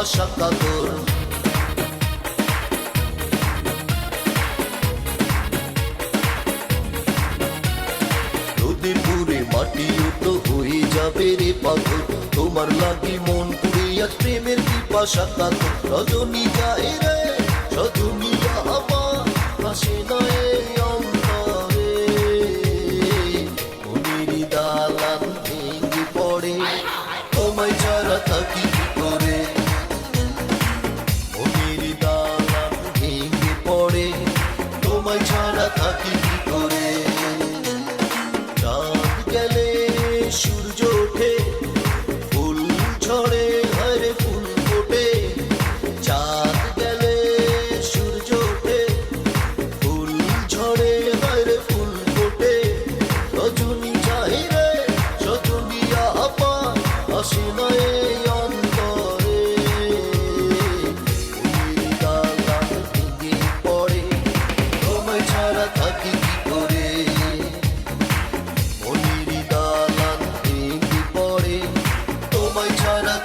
পিপাসা কাতর। রোদে পুড়ে মাটিও তো হয়ে যাবে রে পাথর, তোমার লাগি মন পুড়ে আজ প্রেমের পিপাসা কাতর। রজনী যায় রে রজনী আমার আসে নয় অন্তরে, মনের দালান ভেঙে পড়ে তোমায় ছাড়া থাকি কি করে। মনের দালান ভেঙে পড়ে তোমায় ছাড়া থাকি কি করে। চাঁদ গেলে সূর্য ওঠে, ফুল ঝরে হরে ফুল ফোটে। চাঁদ গেলে সূর্য ওঠে, ফুল ঝরে হরে ফুল ফোটে। রজনী যায় রে রজনী আমার আসে নয় অন্তরে, মনের দালান ভেঙে পড়ে তোমায় ছাড়া থাকি কি করে। মনের দালান ভেঙে পড়ে তোমায় ছাড়া